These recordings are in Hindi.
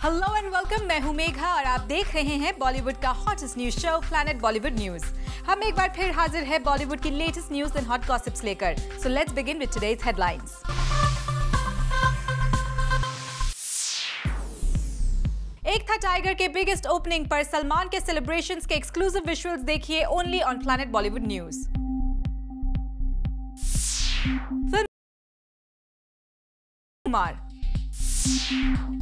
हेलो एंड वेलकम, मैं हूं मेघा और आप देख रहे हैं बॉलीवुड का hottest news show planet Bollywood news. हम एक बार फिर हाजिर है बॉलीवुड की latest news and hot gossips लेकर। So let's begin with today's headlines. Ek Tha tiger के बिगेस्ट ओपनिंग पर सलमान के सेलिब्रेशंस के एक्सक्लूसिव विजुअल्स देखिए only on planet Bollywood news. Kumar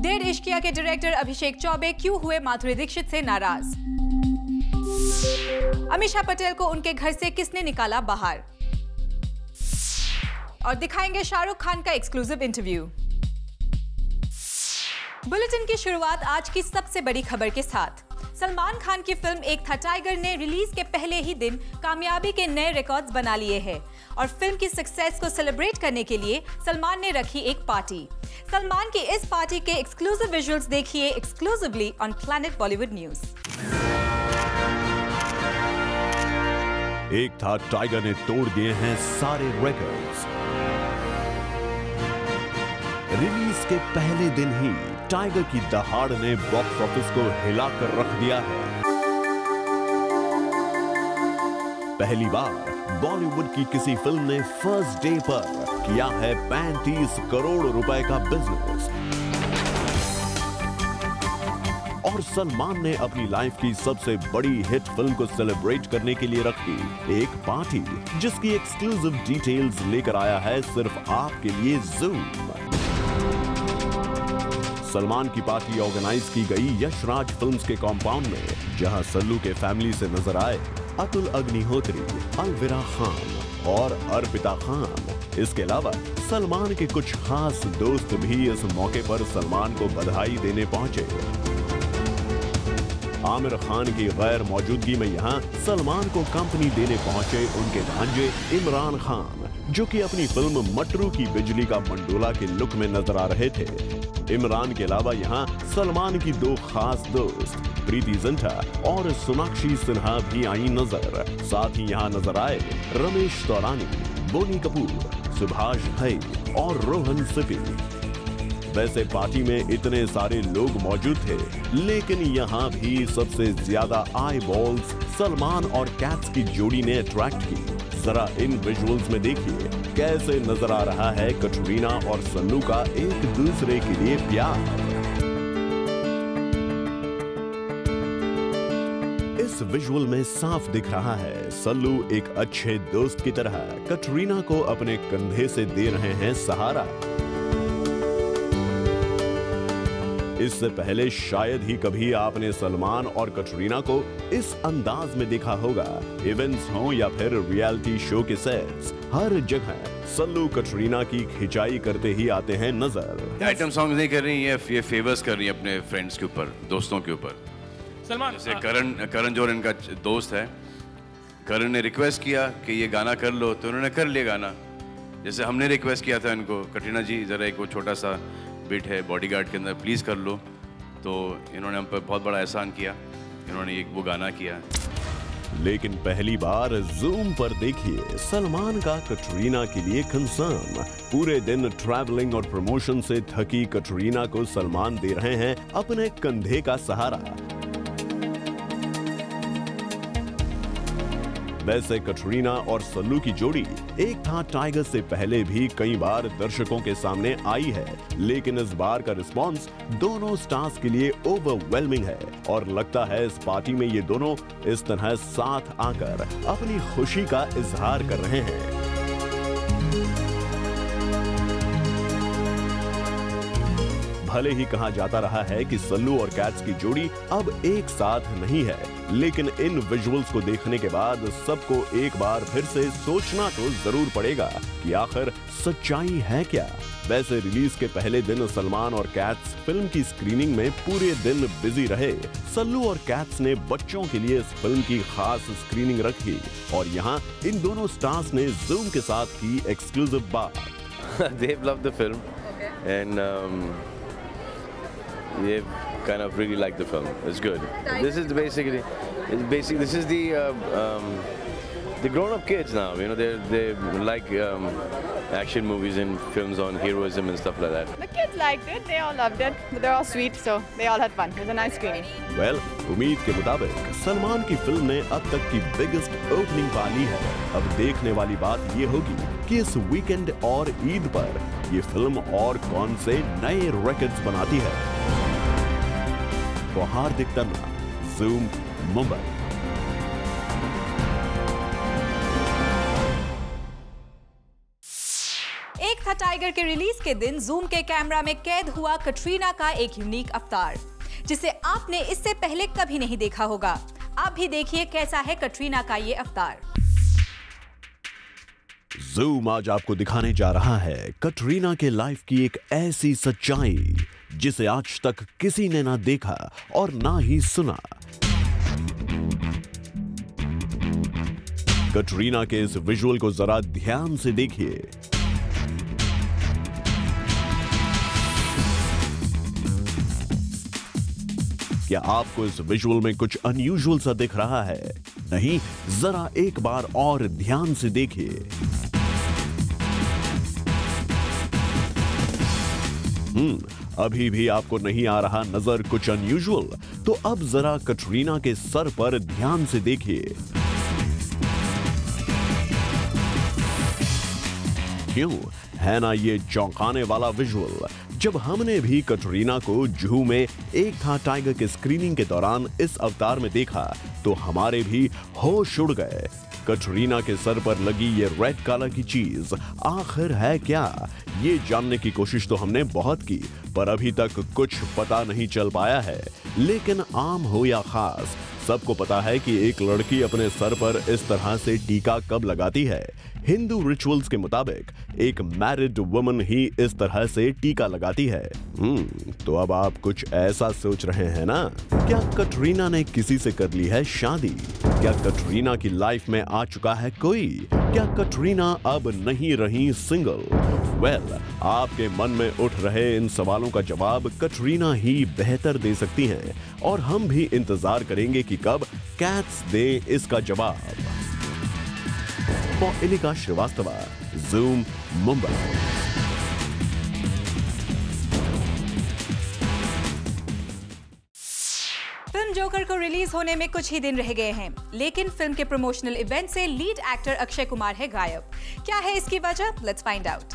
डेढ़ इश्किया के डायरेक्टर अभिषेक चौबे क्यों हुए माधुरी दीक्षित से नाराज? अमीषा पटेल को उनके घर से किसने निकाला बाहर? और दिखाएंगे शाहरुख खान का एक्सक्लूसिव इंटरव्यू। बुलेटिन की शुरुआत आज की सबसे बड़ी खबर के साथ। सलमान खान की फिल्म एक था टाइगर ने रिलीज के पहले ही दिन कामयाबी के नए रिकॉर्ड्स बना लिए हैं और फिल्म की सक्सेस को सेलिब्रेट करने के लिए सलमान ने रखी एक पार्टी। सलमान की इस पार्टी के एक्सक्लूसिव विजुअल्स देखिए exclusively on planet Bollywood news. एक था टाइगर ने तोड़ दिए हैं सारे रिकॉर्ड्स। रिलीज के पहले दिन ही टाइगर की दहाड़ ने बॉक्स ऑफिस को हिलाकर रख दिया है। पहली बार बॉलीवुड की किसी फिल्म ने फर्स्ट डे पर किया है 35 करोड़ रुपए का बिजनेस। और सलमान ने अपनी लाइफ की सबसे बड़ी हिट फिल्म को सेलिब्रेट करने के लिए रखी एक पार्टी, जिसकी एक्सक्लूसिव डिटेल्स लेकर आया है सिर्फ आपके लिए जूम। सलमान की पार्टी ऑर्गेनाइज की गई यशराज फिल्म्स के कॉम्पाउंड में, जहां सल्लू के फैमिली से नजर आए अतुल अग्निहोत्री, अलविरा खान और अर्पिता खान। इसके अलावा सलमान के कुछ खास दोस्त भी इस मौके पर सलमान को बधाई देने पहुंचे। आमिर खान की गैर मौजूदगी में यहां सलमान को कंपनी देने पहुंचे उनके भांजे इमरान खान, जो कि अपनी फिल्म मटरू की बिजली का मंडोला के लुक में नजर आ रहे थे। इमरान के अलावा यहाँ सलमान की दो खास दोस्त प्रीति जिंटा और सोनाक्षी सिन्हा भी आई नजर। साथ ही यहाँ नजर आए रमेश तौरानी, बोनी कपूर, सुभाष घई और रोहन सिप्पी। वैसे पार्टी में इतने सारे लोग मौजूद थे, लेकिन यहाँ भी सबसे ज्यादा आई बॉल्स सलमान और कैट्स की जोड़ी ने अट्रैक्ट की। जरा इन विजुअल्स में देखिए कैसे नजर आ रहा है कटरीना और सल्लू का एक दूसरे के लिए प्यार। इस विजुअल में साफ दिख रहा है सल्लू एक अच्छे दोस्त की तरह कटरीना को अपने कंधे से दे रहे हैं सहारा। इससे पहले शायद ही कभी आपने सलमान और कटरीना को इस अंदाज में देखा होगा। इवेंट्स हो या फिर रियलिटी शो के सेट्स, हर जगह सल्लू कटरीना की खिंचाई करते ही आते हैं नजर। आइटम सॉन्ग नहीं कर रही है, ये फेवर्स कर रही है अपने फ्रेंड्स के ऊपर, दोस्तों के ऊपर। सलमान जैसे करण जोहर इनका दोस्त है, करण ने रिक्वेस्ट किया कि ये गाना कर लो तो उन्होंने कर लिया गाना। जैसे हमने रिक्वेस्ट किया था इनको, कटरीना जी जरा एक वो छोटा सा बिट है बॉडीगार्ड के अंदर प्लीज कर लो, तो इन्होंने हम पर बहुत बड़ा एहसान किया, इन्होंने एक वो गाना किया। लेकिन पहली बार जूम पर देखिए सलमान का कटरीना के लिए कंसर्न। पूरे दिन ट्रैवलिंग और प्रमोशन से थकी कटरीना को सलमान दे रहे हैं अपने कंधे का सहारा। वैसे कटरीना और सल्लू की जोड़ी एक था टाइगर से पहले भी कई बार दर्शकों के सामने आई है, लेकिन इस बार का रिस्पांस दोनों स्टार्स के लिए ओवरवेलमिंग है और लगता है इस पार्टी में ये दोनों इस तरह साथ आकर अपनी खुशी का इजहार कर रहे हैं। भले ही कहा जाता रहा है कि सल्लू और कैट्स की जोड़ी अब एक साथ नहीं है, लेकिन इन विजुअल्स को देखने के बाद सबको एक बार फिर से सोचना तो जरूर पड़ेगा कि आखिर सच्चाई है क्या। वैसे रिलीज के पहले दिन सलमान और कैट्स फिल्म की स्क्रीनिंग में पूरे दिन बिजी रहे। सल्लू और कैट्स ने बच्चों के लिए इस फिल्म की खास स्क्रीनिंग रखी और यहाँ इन दोनों स्टार्स ने जूम के साथ की एक्सक्लूसिव बात। They've loved the film and they kind of really like the film. It's good. This is basically this is the grown-up kids now. You know, they like action movies and films on heroism and stuff like that. The kids liked it. They all loved it. They're all sweet, so they all had fun. It was a nice screening. Well, उम्मीद के मुताबिक सलमान की फिल्म ने अब तक की बिगेस्ट ओपनिंग पा ली है। अब देखने वाली बात ये होगी कि इस वीकेंड और ईद पर ये फिल्म और कौन से नए रिकॉर्ड्स बनाती है। तो हार्दिक तन्ना, ज़ूम, मुंबई। एक था टाइगर के रिलीज के दिन जूम के कैमरा में कैद हुआ कटरीना का एक यूनिक अवतार, जिसे आपने इससे पहले कभी नहीं देखा होगा। आप भी देखिए कैसा है कटरीना का ये अवतार। जूम आज आपको दिखाने जा रहा है कटरीना के लाइफ की एक ऐसी सच्चाई जिसे आज तक किसी ने ना देखा और ना ही सुना। कटरीना के इस विजुअल को जरा ध्यान से देखिए। क्या आपको इस विजुअल में कुछ अनयूजुअल सा दिख रहा है? नहीं, जरा एक बार और ध्यान से देखिए। अभी भी आपको नहीं आ रहा नजर कुछ अनयूजुअल? तो अब जरा कटरीना के सर पर ध्यान से देखिए। क्यों है ना ये चौंकाने वाला विजुअल? जब हमने भी कटरीना को जूहू में एक था टाइगर के स्क्रीनिंग के दौरान इस अवतार में देखा तो हमारे भी होश उड़ गए। कटरीना के सर पर लगी ये रेड कलर की चीज आखिर है क्या? ये जानने की कोशिश तो हमने बहुत की, पर अभी तक कुछ पता नहीं चल पाया है। लेकिन आम हो या खास, सबको पता है कि एक लड़की अपने सर पर इस तरह से टीका कब लगाती है। हिंदू रिचुअल्स के मुताबिक एक मैरिड वुमन ही इस तरह से टीका लगाती है। तो अब आप कुछ ऐसा सोच रहे हैं ना? क्या कटरीना ने किसी से कर ली है शादी? क्या कटरीना की लाइफ में आ चुका है कोई? क्या कटरीना अब नहीं रही सिंगल? वेल, आपके मन में उठ रहे इन सवालों का जवाब कटरीना ही बेहतर दे सकती हैं और हम भी इंतजार करेंगे कि कब कैट्स दे इसका जवाब। इलिका श्रीवास्तव, ज़ूम, मुंबई। फिल्म जोकर को रिलीज होने में कुछ ही दिन रह गए हैं, लेकिन फिल्म के प्रमोशनल इवेंट से लीड एक्टर अक्षय कुमार है गायब। क्या है इसकी वजह? Let's find out.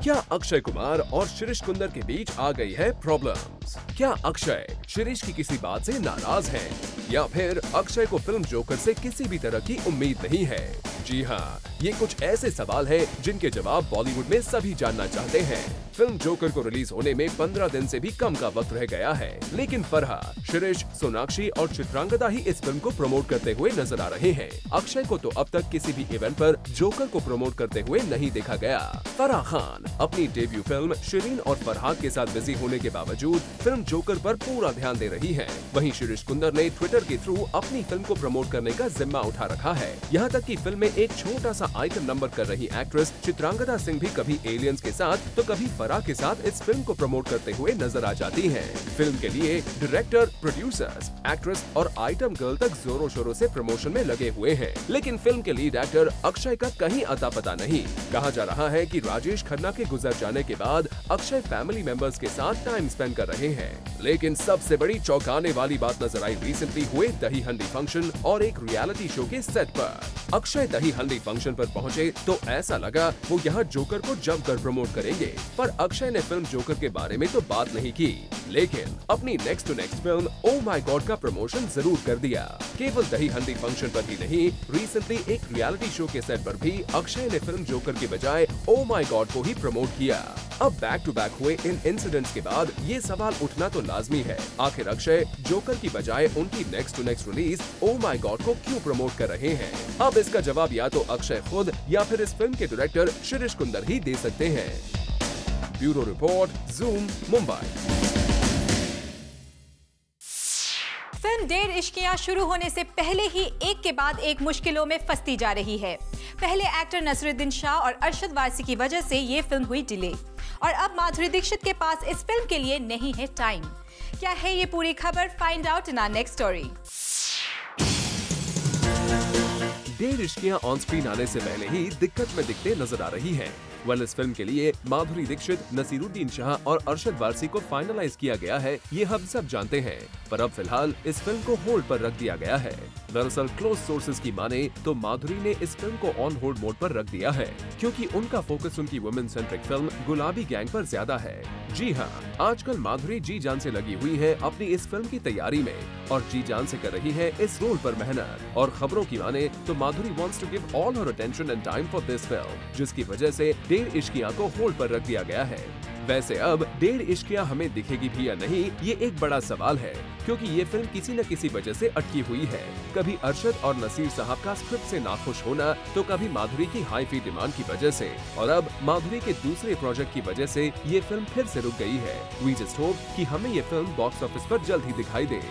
क्या अक्षय कुमार और शिरीष कुंदर के बीच आ गई है प्रॉब्लम्स? क्या अक्षय शिरीष की किसी बात से नाराज हैं? या फिर अक्षय को फिल्म जोकर से किसी भी तरह की उम्मीद नहीं है? जी हाँ, ये कुछ ऐसे सवाल हैं जिनके जवाब बॉलीवुड में सभी जानना चाहते हैं। फिल्म जोकर को रिलीज होने में 15 दिन से भी कम का वक्त रह गया है, लेकिन फरहान, शिरीष, सोनाक्षी और चित्रांगदा ही इस फिल्म को प्रमोट करते हुए नजर आ रहे हैं। अक्षय को तो अब तक किसी भी इवेंट पर जोकर को प्रमोट करते हुए नहीं देखा गया। फराह खान अपनी डेब्यू फिल्म शिरीन और फरहाद के साथ बिजी होने के बावजूद फिल्म जोकर पर पूरा ध्यान दे रही है। वहीं शिरीष कुंदर ने ट्विटर के थ्रू अपनी फिल्म को प्रमोट करने का जिम्मा उठा रखा है। यहाँ तक कि फिल्म में एक छोटा सा आइटम नंबर कर रही एक्ट्रेस चित्रांगदा सिंह भी कभी एलियंस के साथ तो कभी फराह के साथ इस फिल्म को प्रमोट करते हुए नजर आ जाती हैं। फिल्म के लिए डायरेक्टर, प्रोड्यूसर्स, एक्ट्रेस और आइटम गर्ल तक जोरों शोरों से प्रमोशन में लगे हुए हैं, लेकिन फिल्म के लीड एक्टर अक्षय का कहीं अता पता नहीं। कहा जा रहा है कि राजेश खन्ना के गुजर जाने के बाद अक्षय फैमिली मेंबर्स के साथ टाइम स्पेंड कर रहे हैं। लेकिन सबसे बड़ी चौंकाने वाली बात नजर आई रिसेंटली हुए दही हंडी फंक्शन और एक रियलिटी शो के सेट पर। अक्षय दही हंडी फंक्शन पर पहुंचे तो ऐसा लगा वो यहाँ जोकर को जमकर प्रमोट करेंगे, पर अक्षय ने फिल्म जोकर के बारे में तो बात नहीं की, लेकिन अपनी next to next film oh my God का प्रमोशन जरूर कर दिया। केवल दही हंडी फंक्शन पर ही नहीं, रिसेंटली एक रियलिटी शो के सेट पर भी अक्षय ने फिल्म जोकर के बजाय ओ माय गॉड को ही प्रमोट किया। अब बैक टू बैक हुए इन इंसिडेंट्स के बाद ये सवाल उठना तो लाजमी है, आखिर अक्षय जोकर की बजाय उनकी next to next release oh my God को क्यों प्रमोट कर रहे हैं? अब इसका जवाब या तो अक्षय खुद या फिर इस फिल्म के डायरेक्टर शिरीष कुंदर ही दे सकते हैं। Bureau report, zoom, Mumbai. Film डेढ़ इश्कियां शुरू होने से पहले ही एक के बाद एक मुश्किलों में फंसती जा रही है। पहले एक्टर नसरुद्दीन शाह और अरशद वारसी की वजह से ये फिल्म हुई डिले, और अब माधुरी दीक्षित के पास इस फिल्म के लिए नहीं है टाइम। क्या है ये पूरी खबर? Find out in our next story. Dedh Ishqiya on screen आने से पहले ही दिक्कत में दिखते नजर आ रही हैं। इस फिल्म के लिए माधुरी दीक्षित, नसीरुद्दीन शाह और अरशद वारसी को फाइनलाइज किया गया है, ये हम सब जानते हैं। पर अब फिलहाल इस फिल्म को होल्ड पर रख दिया गया है। दरअसल क्लोज सोर्सेज की माने तो माधुरी ने इस फिल्म को ऑन होल्ड मोड पर रख दिया है, क्योंकि उनका फोकस उनकी वुमेन सेंट्रिक फिल्म गुलाबी गैंग पर ज्यादा है। जी हाँ, आजकल माधुरी जी जान से लगी हुई है अपनी इस फिल्म की तैयारी में और जी जान से कर रही है इस रोल पर मेहनत। और खबरों की माने तो Madhuri wants to give all her attention and time for this film, जिसकी वजह से डेढ़ इश्कियां को होल्ड पर रख दिया गया है। वैसे अब डेढ़ इश्कियां हमें दिखेगी भी या नहीं, ये एक बड़ा सवाल है, क्योंकि ये फिल्म किसी न किसी वजह से अटकी हुई है। कभी अरशद और नसीर साहब का स्क्रिप्ट से नाखुश होना, तो कभी माधुरी की हाई फी डिमांड की वजह से, और अब माधुरी के दूसरे प्रोजेक्ट की वजह से ये फिल्म फिर से रुक गई है। वी जस्ट होप कि हमें ये फिल्म बॉक्स ऑफिस पर जल्द ही दिखाई दे।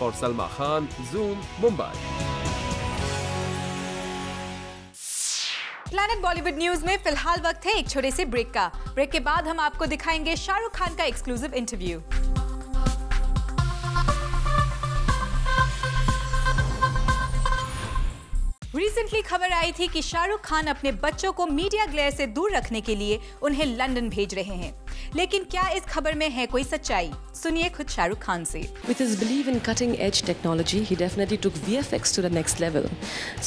और Salma Khan, zoom, Mumbai. Planet Bollywood news में फिलहाल वक्त है एक छोटे से ब्रेक का। ब्रेक के बाद हम आपको दिखाएंगे शाहरुख खान का एक्सक्लूसिव इंटरव्यू। रिसेंटली खबर आई थी कि शाहरुख खान अपने बच्चों को मीडिया ग्लेयर से दूर रखने के लिए उन्हें लंदन भेज रहे हैं, लेकिन क्या इस खबर में है कोई सच्चाई? सुनिए खुद शाहरुख खान से। With his belief in cutting-edge technology, he definitely took VFX to the next level.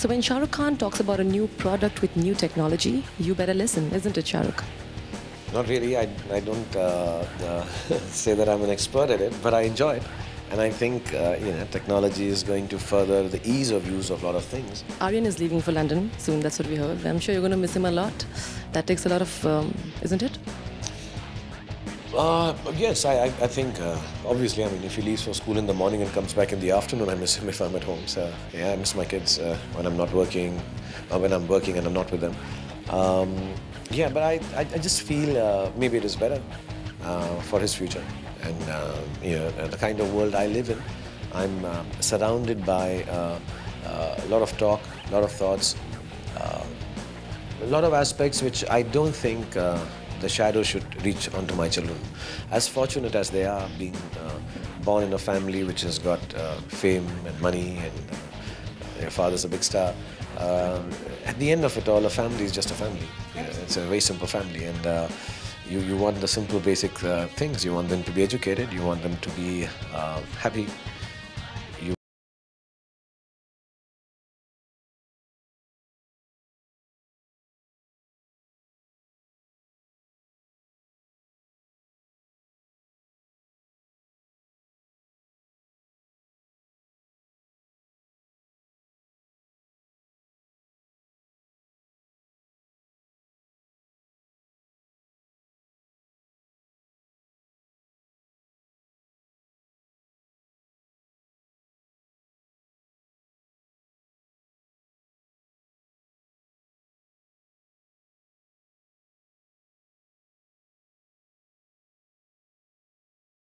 So when Shah Rukh Khan talks about a new product with new technology, you better listen, isn't it, Shah Rukh? Not really. I don't say that I'm an expert at it, but I enjoy it. And I think technology is going to further the ease of use of a lot of things. Aryan is leaving for London soon, that's what we heard. I'm sure you're going to miss him a lot. That takes a lot of, isn't it? Yes, I think, obviously, I mean, if he leaves for school in the morning and comes back in the afternoon, I miss him if I'm at home. So, yeah, I miss my kids when I'm not working, or when I'm working and I'm not with them. Yeah, but I just feel maybe it is better for his future. And, the kind of world I live in, I'm surrounded by a lot of talk, a lot of thoughts, a lot of aspects which I don't think the shadow should reach onto my children. As fortunate as they are, being born in a family which has got fame and money, and their father's a big star, at the end of it all, a family is just a family. It's a very simple family, and you want the simple basic things. You want them to be educated, you want them to be happy.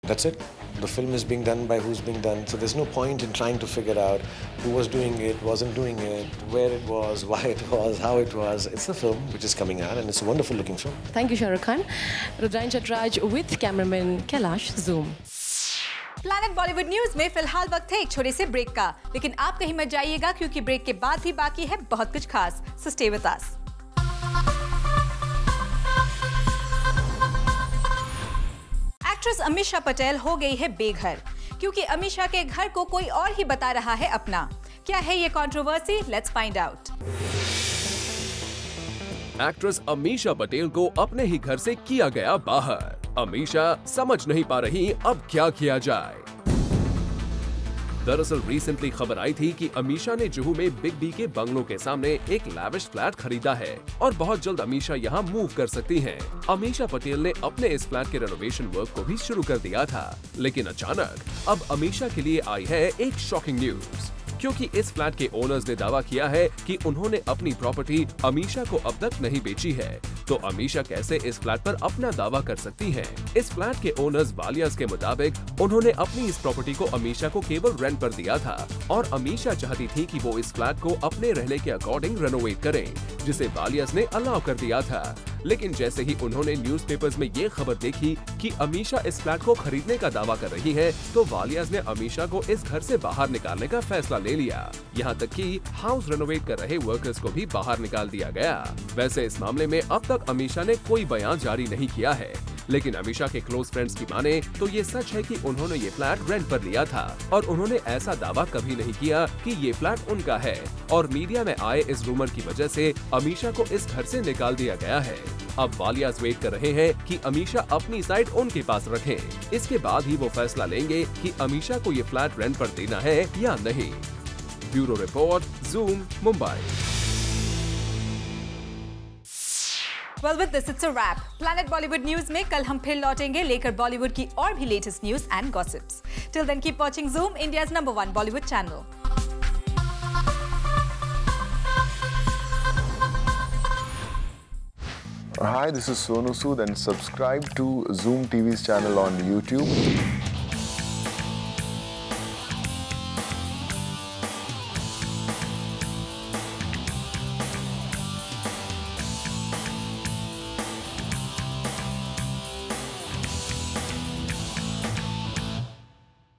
That's it. The film is being done by who's being done, so there's no point in trying to figure out who was doing it, wasn't doing it, where it was, why it was, how it was. It's the film which is coming out, and it's a wonderful looking film. Thank you, Shah Rukh Khan. Rudrain Chatraj with cameraman Kailash, Zoom. Planet Bollywood news में फिलहाल वक्त है एक छोटे से ब्रेक का, लेकिन आप कहीं मत जाइएगा क्योंकि ब्रेक के बाद भी बाकी है बहुत कुछ खास। So stay with us. Actress Amisha Patel हो गई है बेघर, क्योंकि अमीषा के घर को कोई और ही बता रहा है अपना। क्या है ये controversy? Let's find out. Actress Amisha Patel को अपने ही घर से किया गया बाहर। अमीषा समझ नहीं पा रही अब क्या किया जाए। दरअसल रिसेंटली खबर आई थी कि अमीषा ने जुहू में बिग बी के बंगलों के सामने एक लैविश फ्लैट खरीदा है और बहुत जल्द अमीषा यहां मूव कर सकती हैं। अमीषा पटेल ने अपने इस फ्लैट के रेनोवेशन वर्क को भी शुरू कर दिया था, लेकिन अचानक अब अमीषा के लिए आई है एक शॉकिंग न्यूज, क्योंकि इस फ्लैट के ओनर्स ने दावा किया है कि उन्होंने अपनी प्रॉपर्टी अमीषा को अब तक नहीं बेची है। तो अमीषा कैसे इस फ्लैट पर अपना दावा कर सकती हैं? इस फ्लैट के ओनर्स वालियास के मुताबिक उन्होंने अपनी इस प्रॉपर्टी को अमीषा को केवल रेंट पर दिया था और अमीषा चाहती थी कि वो इस फ्लैट को अपने रहने के अकॉर्डिंग रेनोवेट करें, जिसे वालियास ने अलाउ कर दिया था। लेकिन जैसे ही उन्होंने न्यूज़पेपर्स में ये खबर देखी कि अमीशा इस फ्लैट को खरीदने का दावा कर रही है, तो वालियाज ने अमीशा को इस घर से बाहर निकालने का फैसला ले लिया। यहाँ तक कि हाउस रेनोवेट कर रहे वर्कर्स को भी बाहर निकाल दिया गया। वैसे इस मामले में अब तक अमीशा ने कोई बयान जारी नहीं किया है, लेकिन अमीशा के क्लोज फ्रेंड्स की माने तो ये सच है कि उन्होंने ये फ्लैट रेंट पर लिया था और उन्होंने ऐसा दावा कभी नहीं किया कि ये फ्लैट उनका है। और मीडिया में आए इस रूमर की वजह से अमीशा को इस घर से निकाल दिया गया है। अब वालियाज वेट कर रहे हैं कि अमीशा अपनी साइड उनके पास रखें। इसके बाद ही वो फैसला लेंगे कि अमीशा को ये फ्लैट रेंट पर देना है या नहीं। Bureau report, Zoom, Mumbai. Well, with this, it's a wrap. Planet Bollywood News में कल हम फिर लौटेंगे लेकर बॉलीवुड की और भी latest news and gossips. Till then, keep watching Zoom, India's #1 Bollywood channel. Hi, this is Sonu Sood and subscribe to Zoom TV's channel on YouTube.